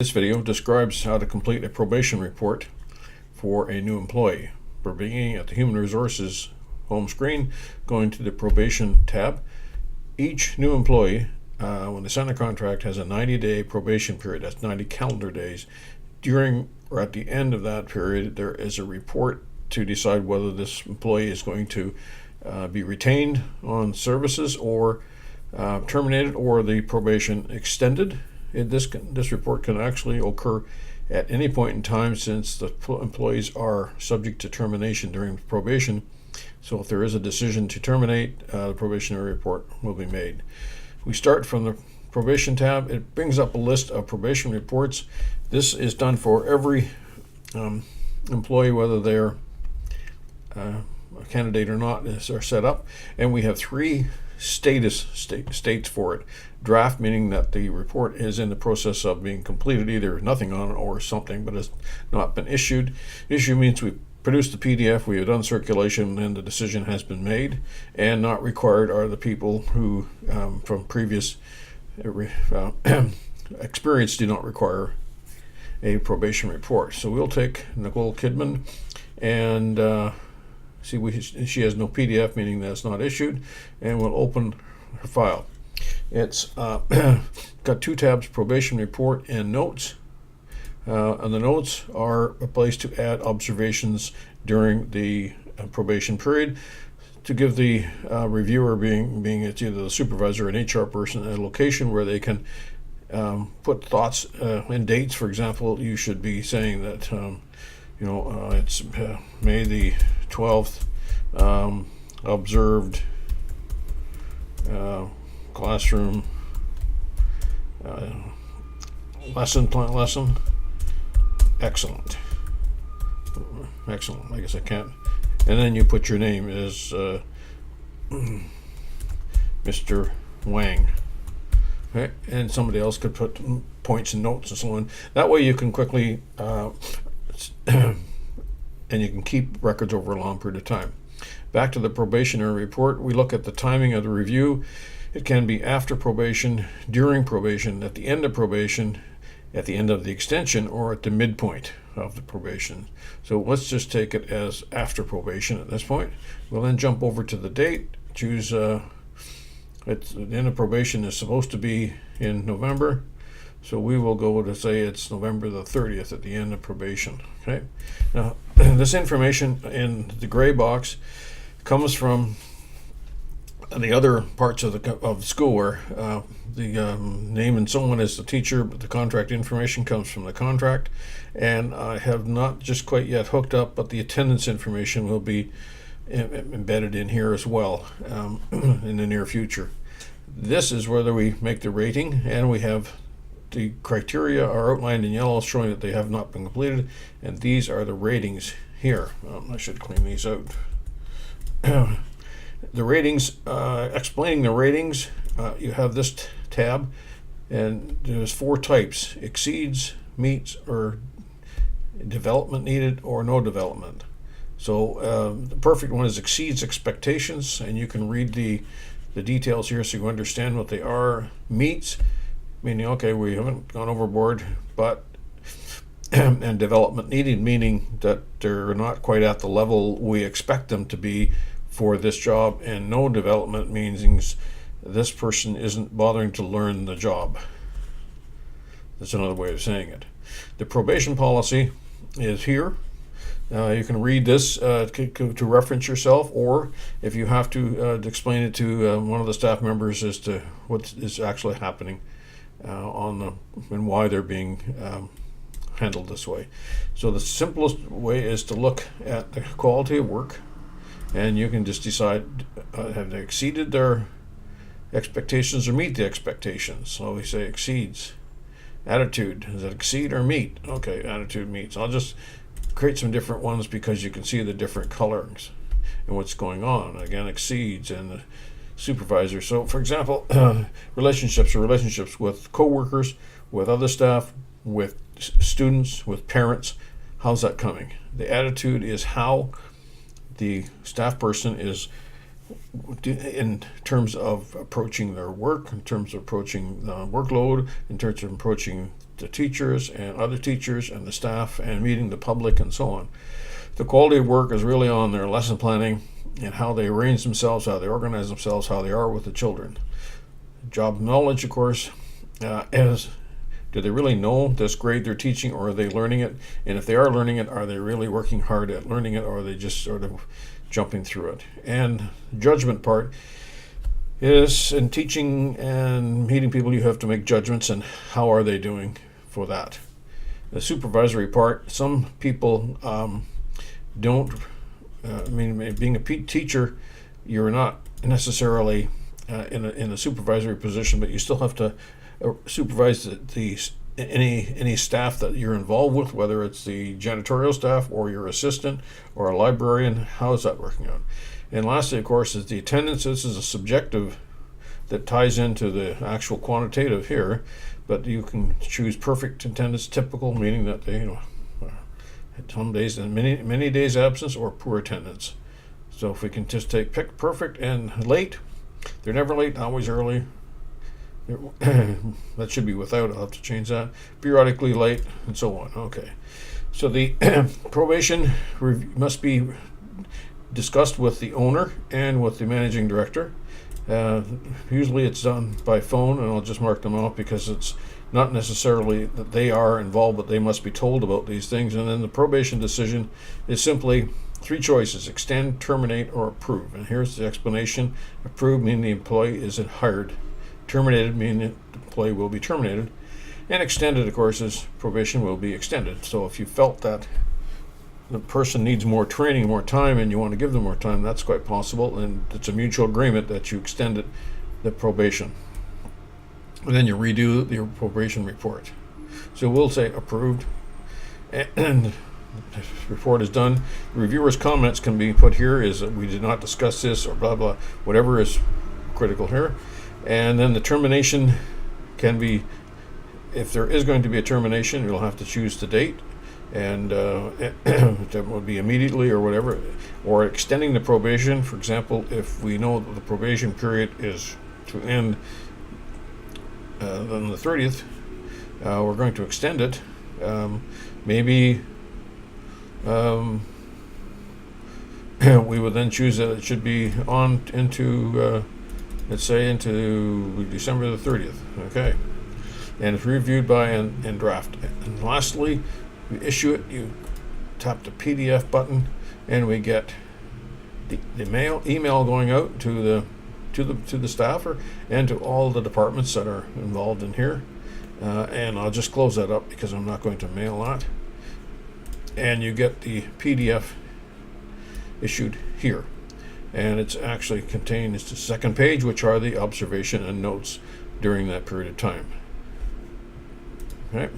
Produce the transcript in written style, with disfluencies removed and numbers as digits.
This video describes how to complete a probation report for a new employee. We're beginning at the Human Resources home screen, going to the probation tab. Each new employee, when they sign a contract, has a 90-day probation period. That's 90 calendar days. During or at the end of that period, there is a report to decide whether this employee is going to be retained on services or terminated, or the probation extended. This report can actually occur at any point in time, since the employees are subject to termination during probation. So if there is a decision to terminate, the probationary report will be made. We start from the probation tab. It brings up a list of probation reports. This is done for every employee, whether they're a candidate or not, are set up. And we have three states for it. Draft, meaning that the report is in the process of being completed, either nothing on it or something, but has not been issued. Issue means we produced the PDF, we have done circulation, and the decision has been made. And not required are the people who, from previous experience, do not require a probation report. So we'll take Nicole Kidman, and she has no PDF, meaning that it's not issued, and we'll open her file. It's got two tabs: probation report and notes. And the notes are a place to add observations during the probation period, to give the reviewer, being it's either the supervisor or an HR person, a location where they can put thoughts and dates. For example, you should be saying that it's May the 12th, observed classroom lesson. Excellent. I guess I can't. And then you put your name as Mr. Wang. Okay? And somebody else could put points and notes and so on. That way you can quickly and you can keep records over a long period of time. Back to the probationary report, we look at the timing of the review. It can be after probation, during probation, at the end of probation, at the end of the extension, or at the midpoint of the probation. So let's just take it as after probation at this point. We'll then jump over to the date, choose the end of probation is supposed to be in November. So we will go to say it's November the 30th at the end of probation. Okay. Now, this information in the gray box comes from the other parts of the school, where the name and so on is the teacher, but the contract information comes from the contract. And I have not just quite yet hooked up, but the attendance information will be embedded in here as well in the near future. This is where we make the rating, and we have the criteria are outlined in yellow, showing that they have not been completed, and these are the ratings here. I should clean these out. The ratings, explaining the ratings, you have this tab, and there's four types: exceeds, meets, or development needed, or no development. So the perfect one is exceeds expectations, and you can read the details here so you understand what they are. Meets, meaning, okay, we haven't gone overboard, but and development needed, meaning that they're not quite at the level we expect them to be for this job. And no development means this person isn't bothering to learn the job. That's another way of saying it. The probation policy is here. You can read this to reference yourself, or if you have to explain it to one of the staff members as to what is actually happening and why they're being handled this way. So the simplest way is to look at the quality of work, and you can just decide have they exceeded their expectations or meet the expectations. So we say exceeds. Attitude, does it exceed or meet? Okay, attitude meets. I'll just create some different ones because you can see the different colors and what's going on. Again, exceeds, and the supervisor. So for example, relationships with co-workers, with other staff, with students, with parents. How's that coming? The attitude is how the staff person is in terms of approaching their work, in terms of approaching the workload, in terms of approaching the teachers and other teachers and the staff and meeting the public and so on. The quality of work is really on their lesson planning and how they arrange themselves, how they organize themselves, how they are with the children. Job knowledge, of course, is, do they really know this grade they're teaching, or are they learning it? And if they are learning it, are they really working hard at learning it, or are they just sort of jumping through it? And the judgment part is in teaching and meeting people, you have to make judgments, and how are they doing for that? The supervisory part, some people don't, being a teacher, you're not necessarily in a supervisory position, but you still have to supervise any staff that you're involved with, whether it's the janitorial staff or your assistant or a librarian. How is that working out? And lastly, of course, is the attendance. This is a subjective that ties into the actual quantitative here, but you can choose perfect attendance, typical, meaning that they, some days and many days absence, or poor attendance. So if we can just pick perfect and late, they're never late, always early. That should be without. I'll have to change that. Periodically late, and so on. Okay. So the probation must be discussed with the owner and with the managing director. Usually it's done by phone, and I'll just mark them off because it's not necessarily that they are involved, but they must be told about these things. And then the probation decision is simply 3 choices: extend, terminate, or approve. And here's the explanation. Approve meaning the employee is hired. Terminated meaning the employee will be terminated. And extended, of course, is probation will be extended. So if you felt that the person needs more training, more time, and you want to give them more time, that's quite possible. And it's a mutual agreement that you extended the probation. And then you redo your probation report. So we'll say approved. And the report is done. The reviewer's comments can be put here, is that we did not discuss this, or blah, blah, whatever is critical here. And then the termination can be, if there is going to be a termination, you'll have to choose the date, and that would be immediately or whatever, or extending the probation. For example, if we know that the probation period is to end on the 30th, we're going to extend it. Maybe we would then choose that it should be on into let's say into December the 30th. Okay. And it's reviewed by and draft. And lastly, you issue it, you tap the PDF button, and we get the email going out to the staffer and to all the departments that are involved in here. And I'll just close that up because I'm not going to mail that. And you get the PDF issued here. And it's actually contains the second page, which are the observation and notes during that period of time. Okay.